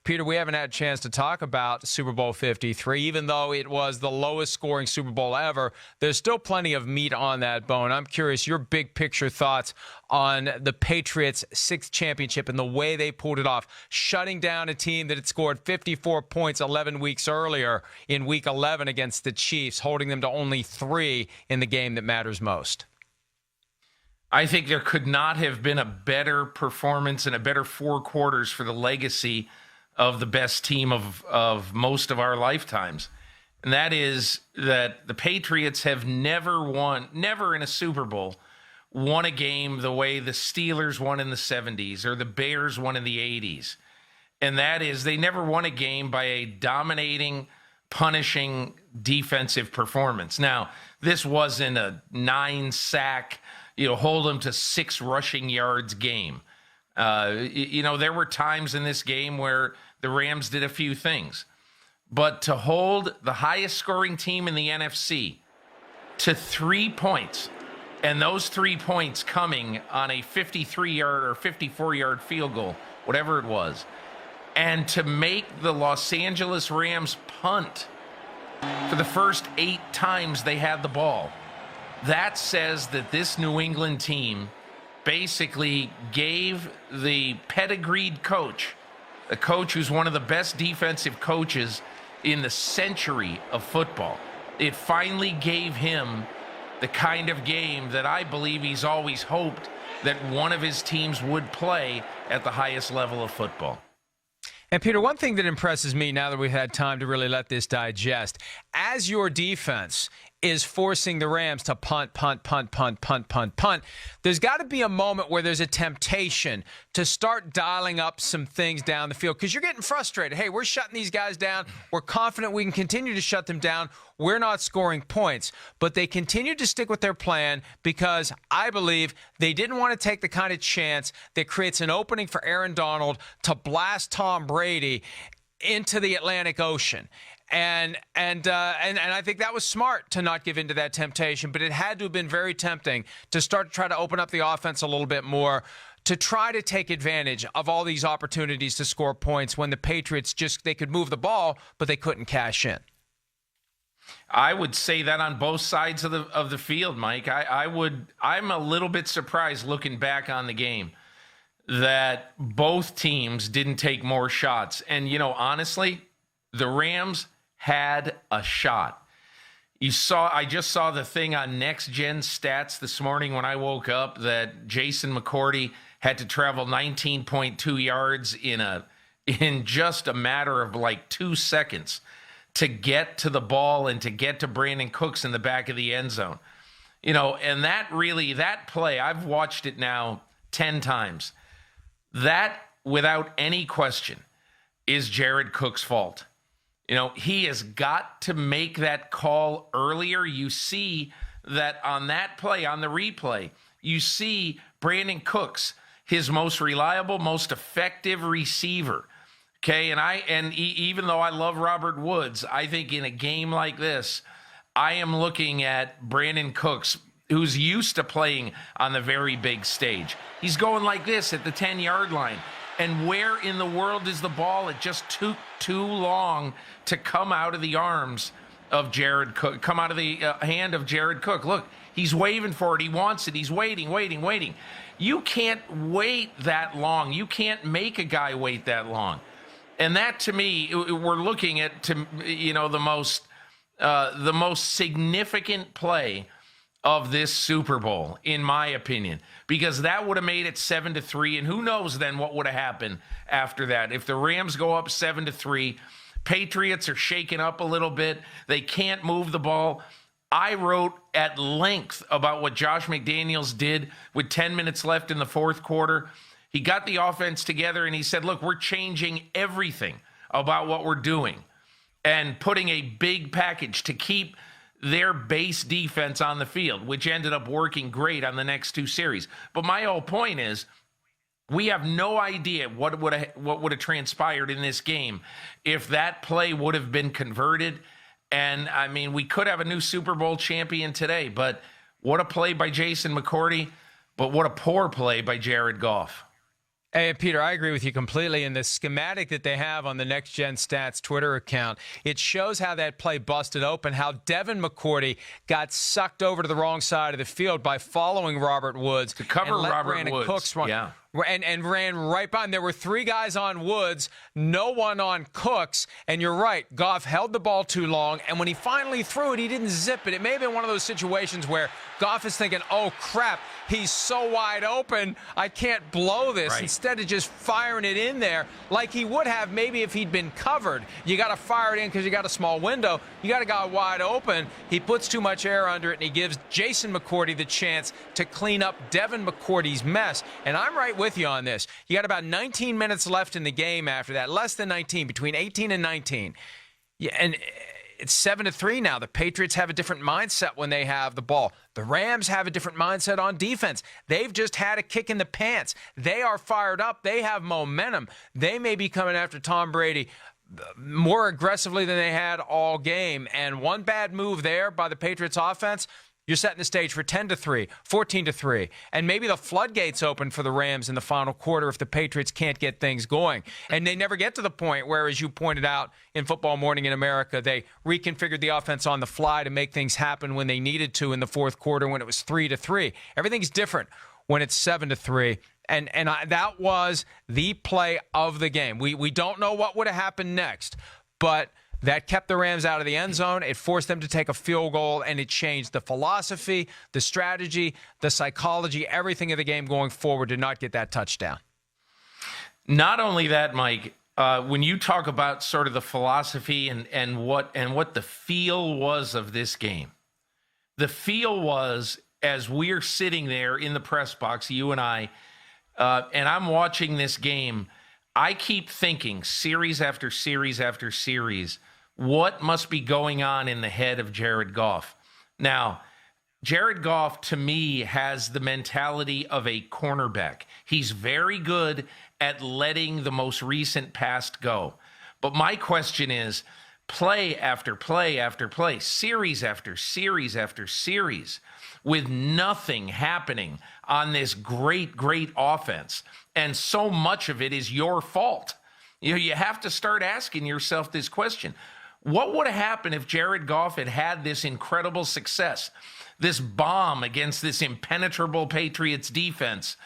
Peter, we haven't had a chance to talk about Super Bowl 53. Even though it was the lowest scoring Super Bowl ever, there's still plenty of meat on that bone. I'm curious your big picture thoughts on the Patriots' sixth championship and the way they pulled it off, shutting down a team that had scored 54 points 11 weeks earlier in Week 11 against the Chiefs, holding them to only 3 in the game that matters most. I think there could not have been a better performance and a better 4 quarters for the legacy of the best team of most of our lifetimes. And that is that the Patriots have never in a Super Bowl, won a game the way the Steelers won in the 70s or the Bears won in the 80s. And that is they never won a game by a dominating, punishing defensive performance. Now, this wasn't a 9-sack, hold them to 6 rushing yards game. There were times in this game where the Rams did a few things. But to hold the highest scoring team in the NFC to 3 points, and those 3 points coming on a 53-yard or 54-yard field goal, whatever it was, and to make the Los Angeles Rams punt for the first 8 times they had the ball, that says that this New England team basically gave the pedigreed coach, a coach who's one of the best defensive coaches in the century of football, it finally gave him the kind of game that I believe he's always hoped that one of his teams would play at the highest level of football. And, Peter, one thing that impresses me now that we've had time to really let this digest, as your defense is forcing the Rams to punt, there's got to be a moment where there's a temptation to start dialing up some things down the field because you're getting frustrated. Hey, we're shutting these guys down. We're confident we can continue to shut them down. We're not scoring points. But they continue to stick with their plan because I believe they didn't want to take the kind of chance that creates an opening for Aaron Donald to blast Tom Brady into the Atlantic Ocean. And I think that was smart to not give in to that temptation, but it had to have been very tempting to start to try to open up the offense a little bit more, to try to take advantage of all these opportunities to score points when the Patriots they could move the ball, but they couldn't cash in. I would say that on both sides of the field, Mike. I'm a little bit surprised looking back on the game that both teams didn't take more shots. And, honestly, the Rams had a shot. I just saw the thing on Next Gen Stats this morning when I woke up that Jason McCourty had to travel 19.2 yards in just a matter of like 2 seconds to get to the ball and to get to Brandon Cooks in the back of the end zone. And that play, I've watched it now 10 times. That, without any question, is Jared Cook's fault. He has got to make that call earlier. You see that on that play, on the replay, you see Brandon Cooks, his most reliable, most effective receiver. Okay, and even though I love Robert Woods, I think in a game like this, I am looking at Brandon Cooks, who's used to playing on the very big stage. He's going like this at the 10-yard line. And where in the world is the ball? It just took too long to come out of the arms of Jared Cook, come out of the hand of Jared Cook. Look, he's waving for it. He wants it. He's waiting. You can't wait that long. You can't make a guy wait that long. And that, to me, we're looking at the most significant play of this Super Bowl, in my opinion, because that would have made it 7-3, and who knows then what would have happened after that. If the Rams go up 7-3, Patriots are shaken up a little bit. They can't move the ball. I wrote at length about what Josh McDaniels did with 10 minutes left in the fourth quarter. He got the offense together, and he said, look, we're changing everything about what we're doing and putting a big package to keep their base defense on the field, which ended up working great on the next 2 series. But my whole point is we have no idea what would have transpired in this game if that play would have been converted. And, I mean, we could have a new Super Bowl champion today, but what a play by Jason McCourty, but what a poor play by Jared Goff. Hey, Peter, I agree with you completely. In the schematic that they have on the Next Gen Stats Twitter account, it shows how that play busted open, how Devin McCourty got sucked over to the wrong side of the field by following Robert Woods. To cover and let Robert Brandon Woods. Cooks run. Yeah. And ran right by him. There were 3 guys on Woods, no one on Cooks. And you're right, Goff held the ball too long. And when he finally threw it, he didn't zip it. It may have been one of those situations where Goff is thinking, oh, crap, he's so wide open, I can't blow this. Right. Instead of just firing it in there like he would have maybe if he'd been covered. You got to fire it in because you got a small window. You got a guy wide open. He puts too much air under it, and he gives Jason McCourty the chance to clean up Devin McCourty's mess. And I'm right with you on this. You got about 19 minutes left in the game after that, less than 19, between 18 and 19. Yeah, and it's 7-3 now. The Patriots have a different mindset when they have the ball. The Rams have a different mindset on defense. They've just had a kick in the pants. They are fired up. They have momentum. They may be coming after Tom Brady more aggressively than they had all game. And one bad move there by the Patriots offense, you're setting the stage for 10-3, 14-3, and maybe the floodgates open for the Rams in the final quarter if the Patriots can't get things going. And they never get to the point where, as you pointed out in Football Morning in America, they reconfigured the offense on the fly to make things happen when they needed to in the fourth quarter when it was 3-3. Everything's different when it's 7-3. That was the play of the game. We don't know what would have happened next, but that kept the Rams out of the end zone. It forced them to take a field goal, and it changed the philosophy, the strategy, the psychology, everything of the game going forward to not get that touchdown. Not only that, Mike, when you talk about sort of the philosophy and what the feel was of this game, the feel was as we're sitting there in the press box, you and I, and I'm watching this game, I keep thinking series after series after series, what must be going on in the head of Jared Goff? Now, Jared Goff, to me, has the mentality of a cornerback. He's very good at letting the most recent past go. But my question is, play after play after play, series after series after series, with nothing happening on this great, great offense. And so much of it is your fault. You have to start asking yourself this question. What would have happened if Jared Goff had had this incredible success, this bomb against this impenetrable Patriots defense?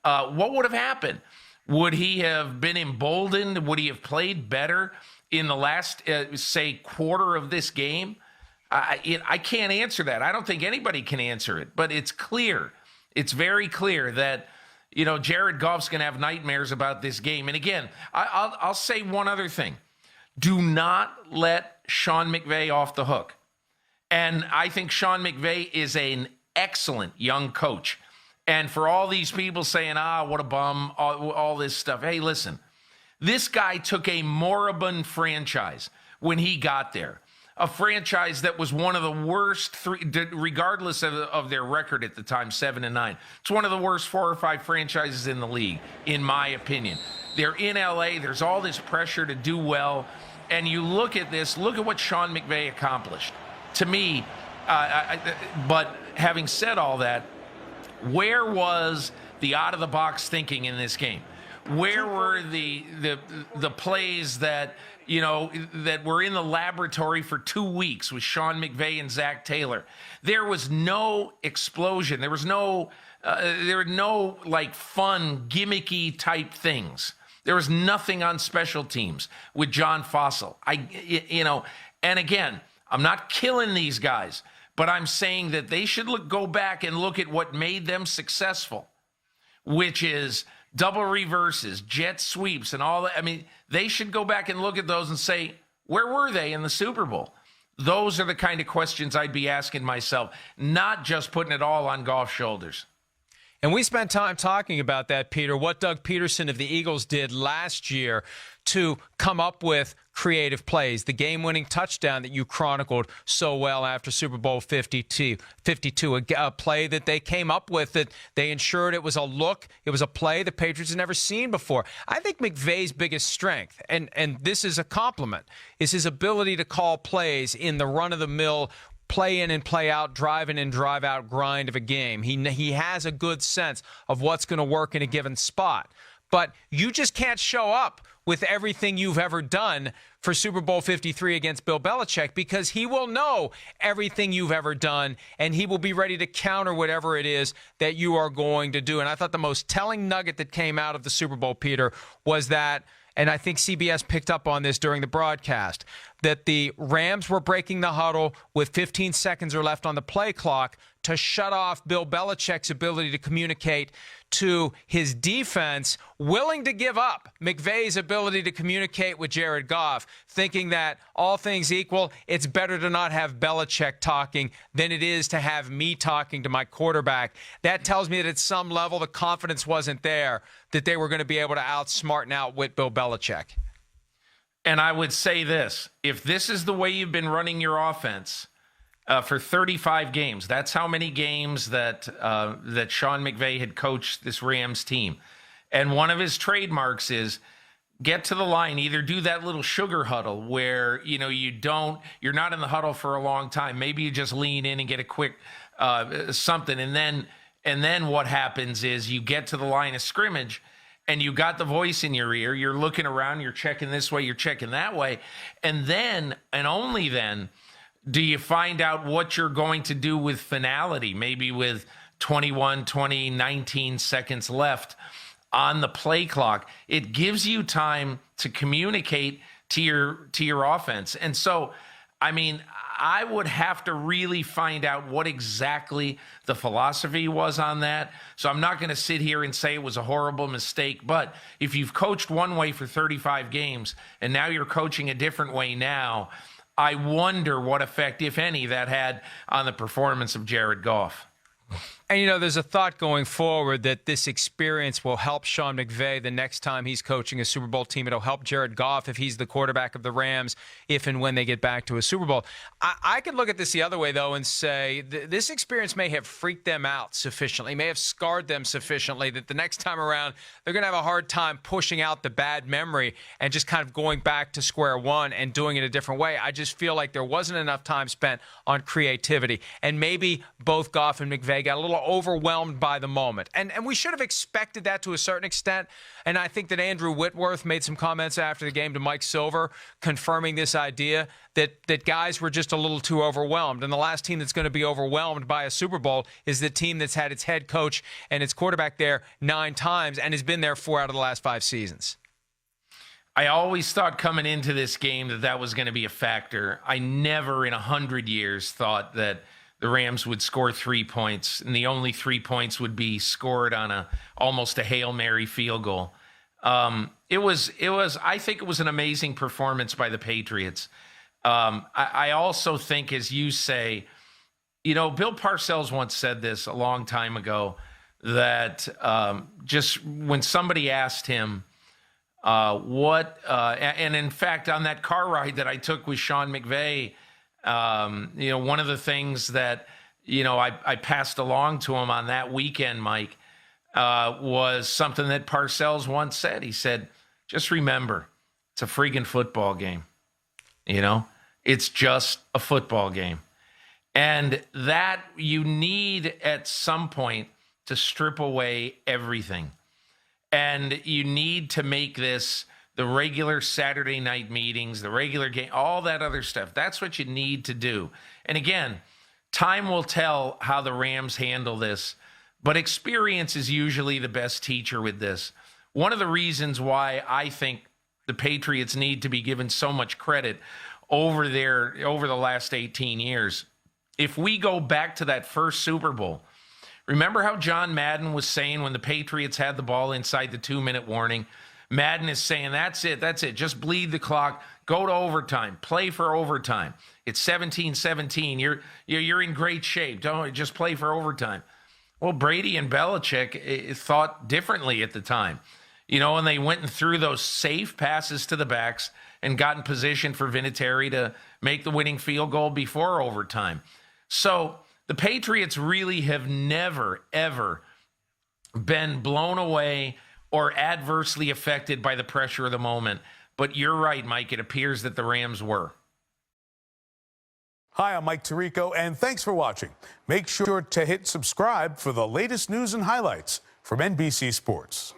What would have happened? Would he have been emboldened? Would he have played better in the last, say, quarter of this game? I can't answer that. I don't think anybody can answer it, but it's clear. It's very clear that, Jared Goff's going to have nightmares about this game. And again, I'll say one other thing. Do not let Sean McVay off the hook. And I think Sean McVay is an excellent young coach. And for all these people saying, what a bum, all this stuff. Hey, listen, this guy took a moribund franchise when he got there. A franchise that was one of the worst, regardless of their record at the time, 7-9. It's one of the worst 4 or 5 franchises in the league, in my opinion. They're in LA. There's all this pressure to do well. And you look at this, look at what Sean McVay accomplished. To me, but having said all that, where was the out-of-the-box thinking in this game? Where were the plays that, that were in the laboratory for 2 weeks with Sean McVay and Zach Taylor? There was no explosion. There were no like fun, gimmicky type things. There was nothing on special teams with John Fossil. And again, I'm not killing these guys, but I'm saying that they should go back and look at what made them successful, which is double reverses, jet sweeps, and all that. I mean, they should go back and look at those and say, where were they in the Super Bowl? Those are the kind of questions I'd be asking myself, not just putting it all on Goff's shoulders. And we spent time talking about that, Peter, what Doug Peterson of the Eagles did last year to come up with creative plays. The game-winning touchdown that you chronicled so well after Super Bowl 52, a play that they came up with that they ensured it was a look, it was a play the Patriots had never seen before. I think McVay's biggest strength, and this is a compliment, is his ability to call plays in the run-of-the-mill play in and play out, drive in and drive out grind of a game. He has a good sense of what's going to work in a given spot. but you just can't show up with everything you've ever done for Super Bowl 53 against Bill Belichick, because he will know everything you've ever done, and he will be ready to counter whatever it is that you are going to do. And I thought the most telling nugget that came out of the Super Bowl, Peter, was that, and I think CBS picked up on this during the broadcast, that the Rams were breaking the huddle with 15 seconds or left on the play clock to shut off Bill Belichick's ability to communicate to his defense, willing to give up McVay's ability to communicate with Jared Goff, thinking that all things equal, it's better to not have Belichick talking than it is to have me talking to my quarterback. That tells me that at some level the confidence wasn't there that they were going to be able to outsmart and outwit Bill Belichick. And I would say this, if this is the way you've been running your offense for 35 games, that's how many games that Sean McVay had coached this Rams team. And one of his trademarks is get to the line, either do that little sugar huddle where, you're not in the huddle for a long time. Maybe you just lean in and get a quick something. And then what happens is you get to the line of scrimmage and you got the voice in your ear, you're looking around, you're checking this way, you're checking that way. And then, and only then, do you find out what you're going to do with finality, maybe with 21, 20, 19 seconds left on the play clock. It gives you time to communicate to your offense. And so, I would have to really find out what exactly the philosophy was on that. So I'm not going to sit here and say it was a horrible mistake. But if you've coached one way for 35 games and now you're coaching a different way now, I wonder what effect, if any, that had on the performance of Jared Goff. And, there's a thought going forward that this experience will help Sean McVay the next time he's coaching a Super Bowl team. It'll help Jared Goff if he's the quarterback of the Rams, if and when they get back to a Super Bowl. I could look at this the other way, though, and say this experience may have freaked them out sufficiently, may have scarred them sufficiently that the next time around they're going to have a hard time pushing out the bad memory and just kind of going back to square one and doing it a different way. I just feel like there wasn't enough time spent on creativity. And maybe both Goff and McVay got a little overwhelmed by the moment. And we should have expected that to a certain extent. And I think that Andrew Whitworth made some comments after the game to Mike Silver confirming this idea that guys were just a little too overwhelmed. And the last team that's going to be overwhelmed by a Super Bowl is the team that's had its head coach and its quarterback there 9 times and has been there 4 out of the last 5 seasons. I always thought coming into this game that was going to be a factor. I never in 100 years thought that the Rams would score 3 points, and the only 3 points would be scored on almost a Hail Mary field goal. I think it was an amazing performance by the Patriots. I also think, as you say, Bill Parcells once said this a long time ago, that just when somebody asked him and in fact, on that car ride that I took with Sean McVay, one of the things that, I passed along to him on that weekend, Mike, was something that Parcells once said. He said, just remember, it's a freaking football game. It's just a football game. And that you need at some point to strip away everything. And you need to make this the regular Saturday night meetings, the regular game, all that other stuff. That's what you need to do. And again, time will tell how the Rams handle this, but experience is usually the best teacher with this. One of the reasons why I think the Patriots need to be given so much credit over the last 18 years. If we go back to that first Super Bowl, remember how John Madden was saying when the Patriots had the ball inside the 2-minute warning? Madden is saying, that's it. Just bleed the clock. Go to overtime. Play for overtime. It's 17-17. You're in great shape. Don't just play for overtime. Well, Brady and Belichick thought differently at the time. And they went and threw those safe passes to the backs and got in position for Vinatieri to make the winning field goal before overtime. So the Patriots really have never, ever been blown away or adversely affected by the pressure of the moment. But you're right, Mike. It appears that the Rams were. Hi, I'm Mike Tirico, and thanks for watching. Make sure to hit subscribe for the latest news and highlights from NBC Sports.